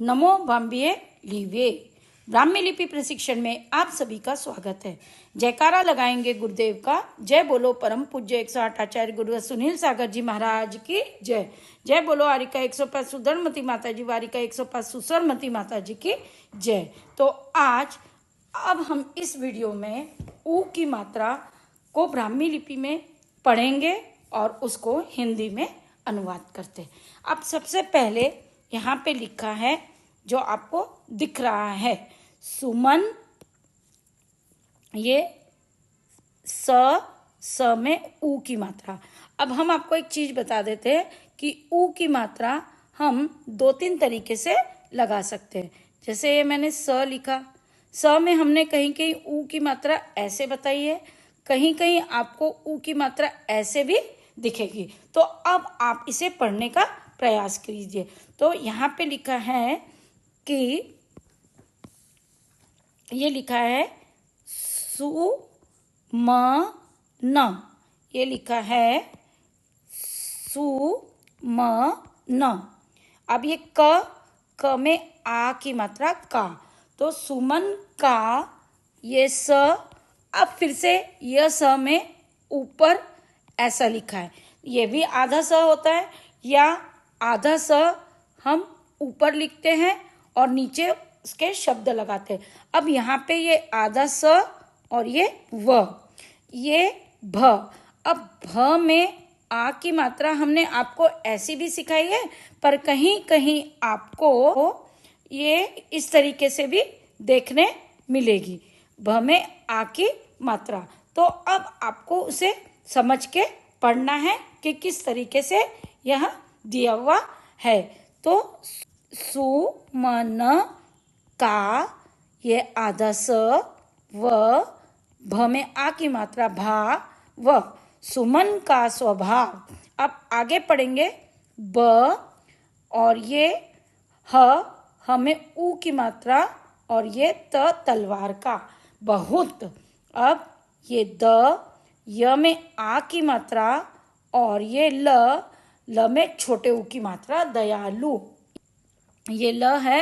नमो बाम्बिये लिवे। ब्राह्मी लिपि प्रशिक्षण में आप सभी का स्वागत है। जयकारा लगाएंगे गुरुदेव का। जय बोलो परम पूज्य 108 आचार्य गुरु सुनील सागर जी महाराज की जय। जय बोलो आरिका 105 सुधरमती माता जी, वारिका 105 सुसरमती माता जी की जय। तो आज अब हम इस वीडियो में ऊ की मात्रा को ब्राह्मी लिपि में पढ़ेंगे और उसको हिंदी में अनुवाद करते हैं। अब सबसे पहले यहाँ पे लिखा है जो आपको दिख रहा है सुमन, ये स में ऊ की मात्रा। अब हम आपको एक चीज बता देते हैं कि ऊ की मात्रा हम दो तीन तरीके से लगा सकते हैं। जैसे ये मैंने स लिखा, स में हमने कहीं कहीं ऊ की मात्रा ऐसे बताई है, कहीं कहीं आपको ऊ की मात्रा ऐसे भी दिखेगी। तो अब आप इसे पढ़ने का प्रयास कीजिए। तो यहाँ पे लिखा है कि ये लिखा है सु म न, ये लिखा है सु म न। अब ये क में आ की मात्रा का, तो सुमन का ये स। अब फिर से यह स में ऊपर ऐसा लिखा है, ये भी आधा स होता है, या आधा स हम ऊपर लिखते हैं और नीचे उसके शब्द लगाते हैं। अब यहाँ पे ये आधा स और ये व, ये भ। अब भ में आ की मात्रा हमने आपको ऐसी भी सिखाई है, पर कहीं कहीं आपको ये इस तरीके से भी देखने मिलेगी, भ में आ की मात्रा। तो अब आपको उसे समझ के पढ़ना है कि किस तरीके से यह दिया हुआ है। तो सुमन का ये आधा स, व भ में आ की मात्रा भा व, सुमन का स्वभाव। अब आगे पढ़ेंगे ब, और ये ह में ऊ की मात्रा, और ये त तलवार का बहुत। अब ये द, य में आ की मात्रा, और ये ल में छोटे ऊ की मात्रा दयालु। ये ल है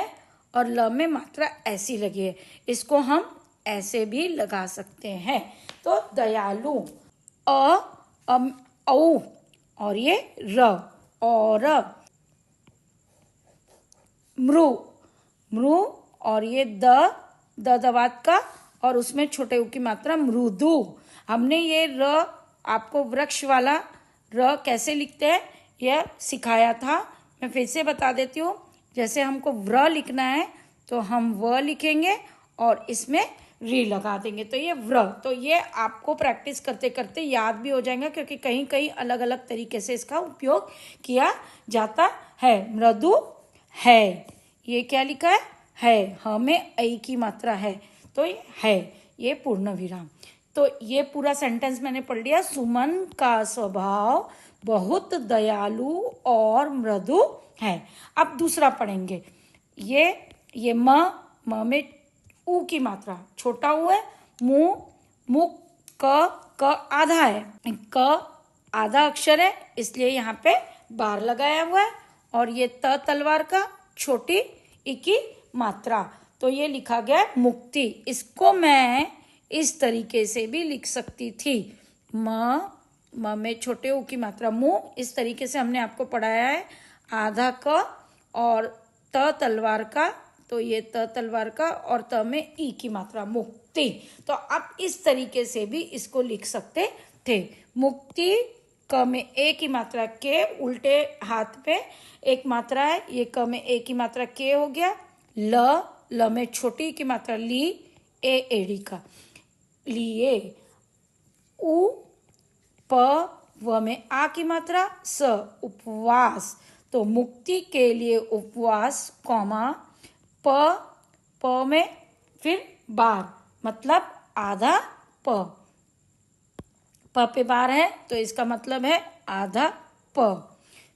और ल में मात्रा ऐसी लगी है, इसको हम ऐसे भी लगा सकते हैं। तो दयालु। औ, और ये र, और मृ, मृ, और ये दवात का, और उसमें छोटे ऊ की मात्रा मृदु। हमने ये र आपको वृक्ष वाला र कैसे लिखते हैं यह सिखाया था, मैं फिर से बता देती हूँ। जैसे हमको व्र लिखना है तो हम व लिखेंगे और इसमें री लगा देंगे, तो ये व्र। तो ये आपको प्रैक्टिस करते करते याद भी हो जाएगा, क्योंकि कहीं कहीं अलग अलग तरीके से इसका उपयोग किया जाता है। मृदु है, ये क्या लिखा है, हमें ऐ की मात्रा है, तो ये है, ये पूर्ण विराम। तो ये पूरा सेंटेंस मैंने पढ़ लिया। सुमन का स्वभाव बहुत दयालु और मृदु है। अब दूसरा पढ़ेंगे, ये म में ऊ की मात्रा, छोटा ऊ है, मुंह क आधा है, क आधा अक्षर है, इसलिए यहाँ पे बार लगाया हुआ है। और ये त तलवार का, छोटी ई की मात्रा, तो ये लिखा गया मुक्ति। इसको मैं इस तरीके से भी लिख सकती थी, म में छोटे ऊ की मात्रा मुंह, इस तरीके से हमने आपको पढ़ाया है। आधा क और त तलवार का, तो ये त तलवार का, और त में ई की मात्रा मुक्ति। तो आप इस तरीके से भी इसको लिख सकते थे। मुक्ति, क में ए की मात्रा के, उल्टे हाथ पे एक मात्रा है, ये क में ए की मात्रा के हो गया। ल में छोटी की मात्रा ली, ए एड़ी का लिए। उ प, व में आ की मात्रा स, उपवास। तो मुक्ति के लिए उपवास, कॉमा प में फिर बार, मतलब आधा प पे बार है, तो इसका मतलब है आधा प।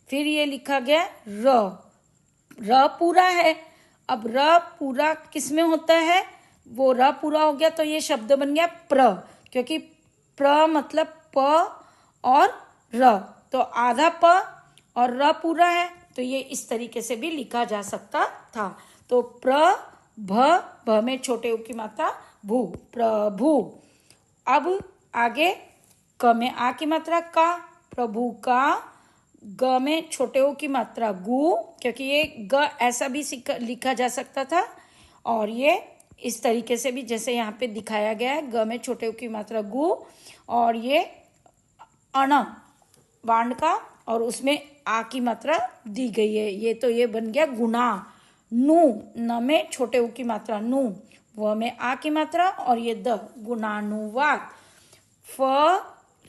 फिर ये लिखा गया र पूरा है। अब र पूरा किस में होता है, वो र पूरा हो गया तो ये शब्द बन गया प्र, क्योंकि प्र मतलब प और र, तो आधा प और र पूरा है, तो ये इस तरीके से भी लिखा जा सकता था। तो भ में छोटे उ की मात्रा भू, प्रभु। अब आगे क में आ की मात्रा का, प्रभु का। ग में छोटे उ की मात्रा गु, क्योंकि ये ग ऐसा भी लिखा जा सकता था, और ये इस तरीके से भी जैसे यहाँ पे दिखाया गया है, ग में छोटे उ की मात्रा गु, और ये अण बाण का, और उसमें आ की मात्रा दी गई है, ये तो ये बन गया गुणा। नु, न में छोटे उ की मात्रा नु, व में आ की मात्रा, और ये द, गुणानुवाद। फ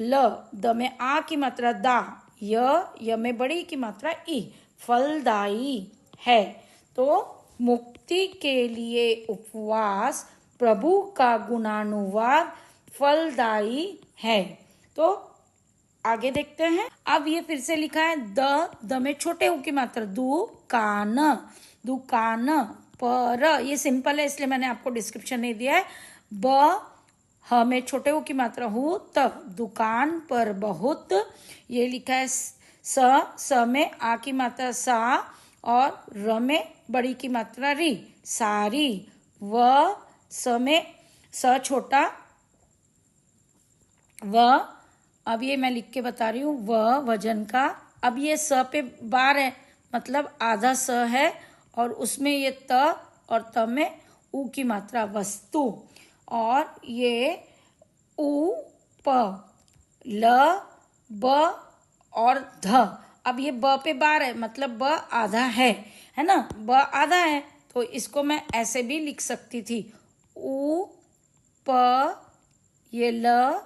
ल, द में आ की मात्रा दा, य में बड़ी की मात्रा ई, फलदायी है। तो मुक्ति के लिए उपवास प्रभु का गुणानुवाद फलदायी है। तो आगे देखते हैं। अब ये फिर से लिखा है द में छोटे उ की मात्रा दुकान, दुकान पर, ये सिंपल है इसलिए मैंने आपको डिस्क्रिप्शन नहीं दिया है। ब ह में छोटे उ की मात्रा हु त, दुकान पर बहुत, ये लिखा है। स में आ की मात्रा सा, और र में बड़ी की मात्रा री, सारी। व स में स छोटा व, अब ये मैं लिख के बता रही हूँ, व वजन का। अब ये स पे बार है, मतलब आधा स है, और उसमें ये त और त में उ की मात्रा वस्तु, और ये उ प, ल ब और ध। अब ये ब पे बार है, मतलब ब आधा है ना, ब आधा है, तो इसको मैं ऐसे भी लिख सकती थी, उ प, ये ल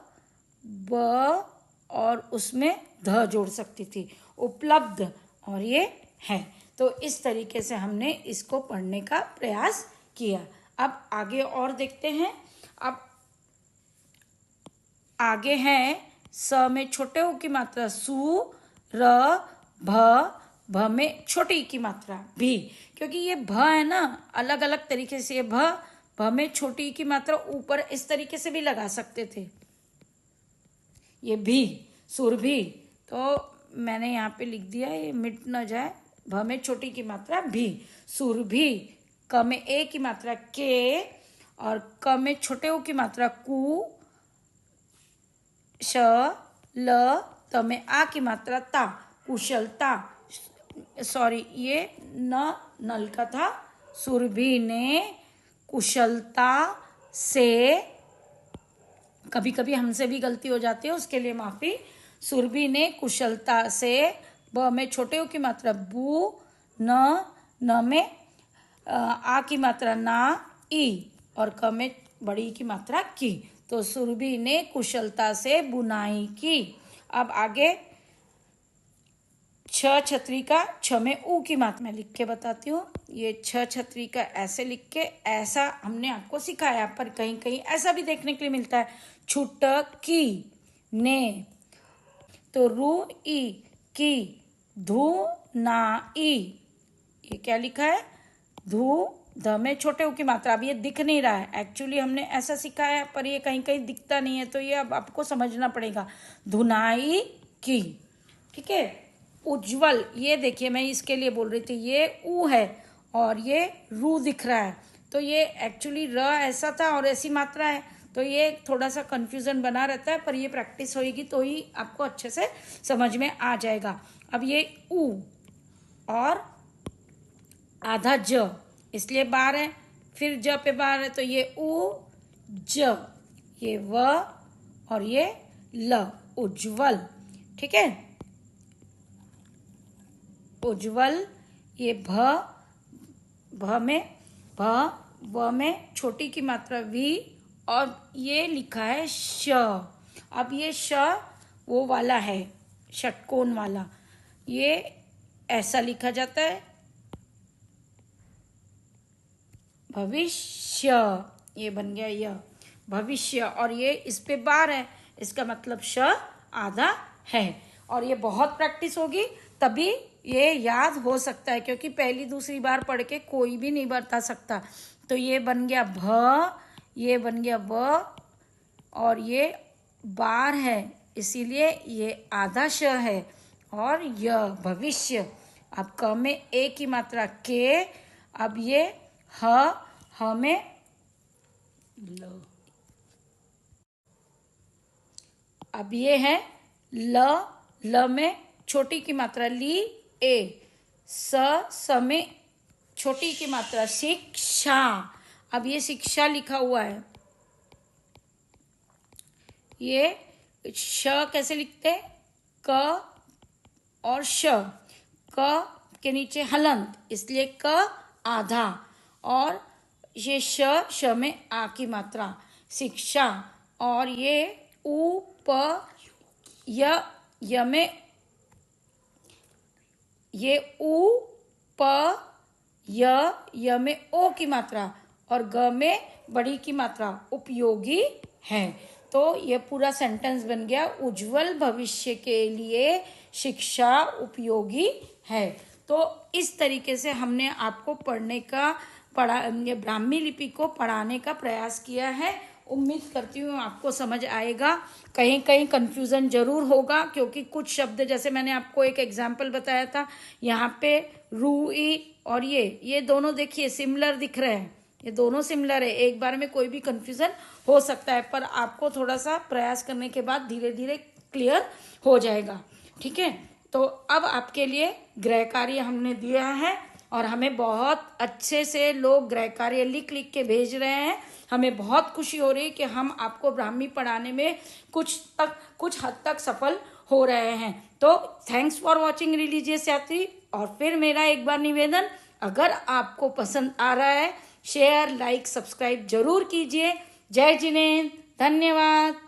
ब, और उसमें ध जोड़ सकती थी, उपलब्ध, और ये है। तो इस तरीके से हमने इसको पढ़ने का प्रयास किया। अब आगे और देखते हैं। अब आगे है स में छोटे उ की मात्रा सु, र, भ में छोटी की मात्रा भी, क्योंकि ये भ है ना, अलग अलग तरीके से ये भ में छोटी की मात्रा ऊपर इस तरीके से भी लगा सकते थे, ये भी, सुरभि। तो मैंने यहाँ पे लिख दिया, ये मिट न जाए, भ में छोटी की मात्रा भी, सुरभि। क में ए की मात्रा के, और क में छोटे उ की मात्रा कु, श, ल, त में आ की मात्रा ता, कुशलता। सॉरी, ये न नल का था। सुरभि ने कुशलता से, कभी कभी हमसे भी गलती हो जाती है, उसके लिए माफी। सुरभि ने कुशलता से, ब में छोटे उ की मात्रा बू, न में आ की मात्रा ना, ई, और क में बड़ी की मात्रा की। तो सुरभि ने कुशलता से बुनाई की। अब आगे छ छतरी का, छ में ऊ की मात्रा मैं लिख के बताती हूँ। ये छ छतरी का ऐसे लिख के, ऐसा हमने आपको सिखाया, पर कहीं कहीं ऐसा भी देखने के लिए मिलता है, छुटकी ने, तो रू ई की, धू ना ई, ये क्या लिखा है, धू, ध में छोटे उ की मात्रा। अब ये दिख नहीं रहा है, एक्चुअली हमने ऐसा सिखाया है, पर ये कहीं कहीं दिखता नहीं है, तो ये अब आपको समझना पड़ेगा, धुनाई की। ठीक है। उज्जवल, ये देखिए मैं इसके लिए बोल रही थी, ये ऊ है और ये रू दिख रहा है, तो ये एक्चुअली र ऐसा था और ऐसी मात्रा है, तो ये थोड़ा सा कंफ्यूजन बना रहता है, पर ये प्रैक्टिस होएगी तो ही आपको अच्छे से समझ में आ जाएगा। अब ये ऊ और आधा ज, इसलिए बार है, फिर ज पे बार है, तो ये ऊ ज, ये व और ये ल, उज्जवल। ठीक है, उज्जवल। ये भ में भ, व में छोटी की मात्रा वी, और ये लिखा है श। अब ये श वो वाला है, षटकोण वाला, ये ऐसा लिखा जाता है, भविष्य, ये बन गया यह भविष्य, और ये इस पे बार है, इसका मतलब श आधा है। और ये बहुत प्रैक्टिस होगी तभी ये याद हो सकता है, क्योंकि पहली दूसरी बार पढ़ के कोई भी नहीं बता सकता। तो ये बन गया भ, ये बन गया व, और ये बार है, इसीलिए ये आधा श है, और यह भविष्य। अब क में ए की मात्रा के, अब ये ह में ल। अब ये है ल में छोटी की मात्रा ली ए, स में छोटी की मात्रा शिक्षा। अब ये शिक्षा लिखा हुआ है, ये श कैसे लिखते हैं, क और श, क के नीचे हलंत, इसलिए क आधा, और ये श में आ की मात्रा शिक्षा, और ये उ प य में ये उ प य में ओ की मात्रा, और ग में बड़ी की मात्रा उपयोगी है। तो ये पूरा सेंटेंस बन गया, उज्जवल भविष्य के लिए शिक्षा उपयोगी है। तो इस तरीके से हमने आपको ये ब्राह्मी लिपि को पढ़ाने का प्रयास किया है। उम्मीद करती हूँ आपको समझ आएगा। कहीं कहीं कंफ्यूजन जरूर होगा, क्योंकि कुछ शब्द, जैसे मैंने आपको एक एग्जाम्पल बताया था, यहाँ पे रूई और ये दोनों देखिए सिमिलर दिख रहे हैं, ये दोनों सिमिलर है। एक बार में कोई भी कंफ्यूजन हो सकता है, पर आपको थोड़ा सा प्रयास करने के बाद धीरे धीरे क्लियर हो जाएगा। ठीक है, तो अब आपके लिए गृह कार्य हमने दिया है, और हमें बहुत अच्छे से लोग गृह कार्य लिख लिख के भेज रहे हैं। हमें बहुत खुशी हो रही है कि हम आपको ब्राह्मी पढ़ाने में कुछ हद तक सफल हो रहे हैं। तो थैंक्स फॉर वॉचिंग रिलीजियस यात्री। और फिर मेरा एक बार निवेदन, अगर आपको पसंद आ रहा है, शेयर लाइक सब्सक्राइब जरूर कीजिए। जय जिनेंद्र, धन्यवाद।